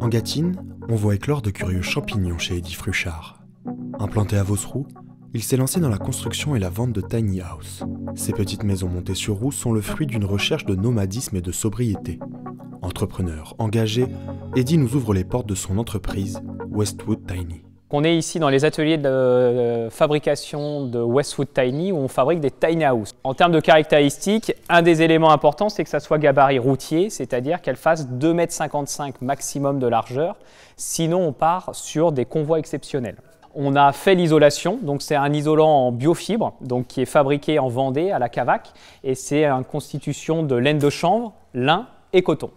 En Gâtine, on voit éclore de curieux champignons chez Eddy Fruchard. Implanté à Vosroux, il s'est lancé dans la construction et la vente de tiny house. Ces petites maisons montées sur roues sont le fruit d'une recherche de nomadisme et de sobriété. Entrepreneur engagé, Eddy nous ouvre les portes de son entreprise, Westwood Tiny. On est ici dans les ateliers de fabrication de Westwood Tiny où on fabrique des tiny house. En termes de caractéristiques, un des éléments importants, c'est que ça soit gabarit routier, c'est-à-dire qu'elle fasse 2,55 m maximum de largeur. Sinon, on part sur des convois exceptionnels. On a fait l'isolation, donc c'est un isolant en biofibre, donc qui est fabriqué en Vendée à la Cavac, et c'est une constitution de laine de chanvre, lin et coton.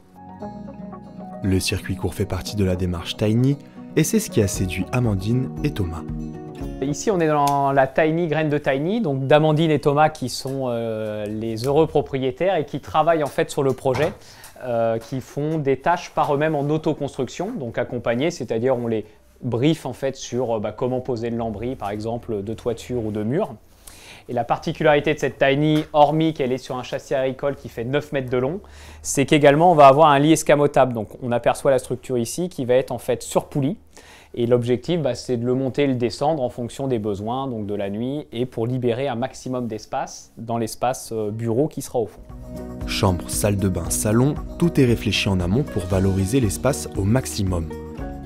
Le circuit court fait partie de la démarche Tiny, et c'est ce qui a séduit Amandine et Thomas. Ici, on est dans la Tiny graine de Tiny, donc d'Amandine et Thomas qui sont les heureux propriétaires et qui travaillent en fait sur le projet, qui font des tâches par eux-mêmes en autoconstruction, donc accompagnés, c'est-à-dire on les brief en fait sur comment poser le lambris par exemple de toiture ou de mur. Et la particularité de cette Tiny, hormis qu'elle est sur un châssis agricole qui fait 9 mètres de long, c'est qu'également on va avoir un lit escamotable. Donc on aperçoit la structure ici qui va être en fait sur poulie. Et l'objectif, c'est de le monter et le descendre en fonction des besoins, donc de la nuit, et pour libérer un maximum d'espace dans l'espace bureau qui sera au fond. Chambre, salle de bain, salon, tout est réfléchi en amont pour valoriser l'espace au maximum.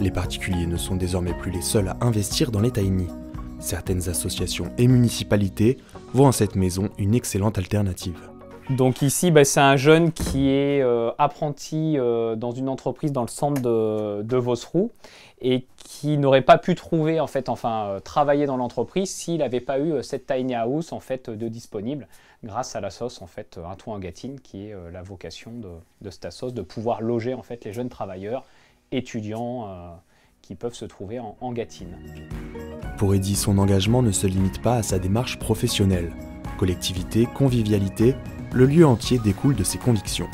Les particuliers ne sont désormais plus les seuls à investir dans les tiny. Certaines associations et municipalités voient en cette maison une excellente alternative. Donc ici, c'est un jeune qui est apprenti dans une entreprise dans le centre de Vosroux et qui n'aurait pas pu trouver, travailler dans l'entreprise s'il n'avait pas eu cette tiny house de disponible grâce à la sauce Un toit en Gâtine qui est la vocation de cette sauce, de pouvoir loger les jeunes travailleurs étudiants qui peuvent se trouver en Gâtine. Pour Eddy, son engagement ne se limite pas à sa démarche professionnelle. Collectivité, convivialité, le lieu entier découle de ses convictions.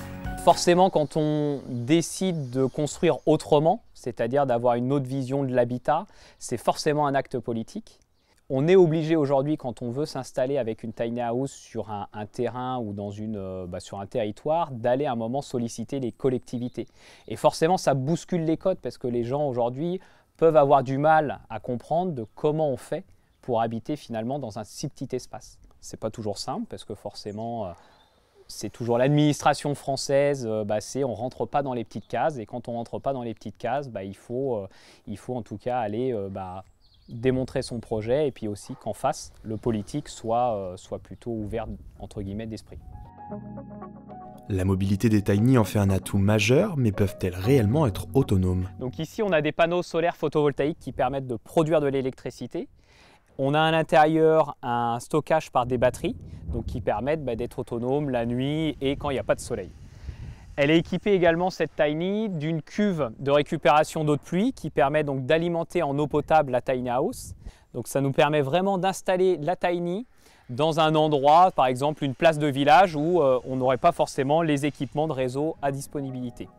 Forcément, quand on décide de construire autrement, c'est-à-dire d'avoir une autre vision de l'habitat, c'est forcément un acte politique. On est obligé aujourd'hui, quand on veut s'installer avec une tiny house sur un terrain ou sur un territoire, d'aller à un moment solliciter les collectivités. Et forcément, ça bouscule les codes parce que les gens aujourd'hui peuvent avoir du mal à comprendre de comment on fait pour habiter finalement dans un si petit espace. C'est pas toujours simple parce que forcément, c'est toujours l'administration française, on rentre pas dans les petites cases et quand on rentre pas dans les petites cases, il faut en tout cas aller démontrer son projet et puis aussi qu'en face, le politique soit plutôt ouvert entre guillemets d'esprit. La mobilité des tiny en fait un atout majeur, mais peuvent-elles réellement être autonomes? Donc ici, on a des panneaux solaires photovoltaïques qui permettent de produire de l'électricité. On a à l'intérieur un stockage par des batteries, donc qui permettent d'être autonome la nuit et quand il n'y a pas de soleil. Elle est équipée également, cette Tiny, d'une cuve de récupération d'eau de pluie qui permet donc d'alimenter en eau potable la tiny house. Donc ça nous permet vraiment d'installer la Tiny dans un endroit, par exemple une place de village où on n'aurait pas forcément les équipements de réseau à disponibilité.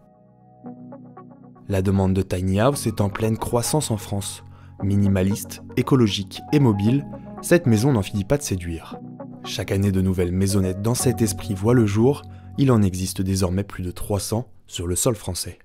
La demande de tiny house est en pleine croissance en France. Minimaliste, écologique et mobile, cette maison n'en finit pas de séduire. Chaque année, de nouvelles maisonnettes dans cet esprit voient le jour. Il en existe désormais plus de 300 sur le sol français.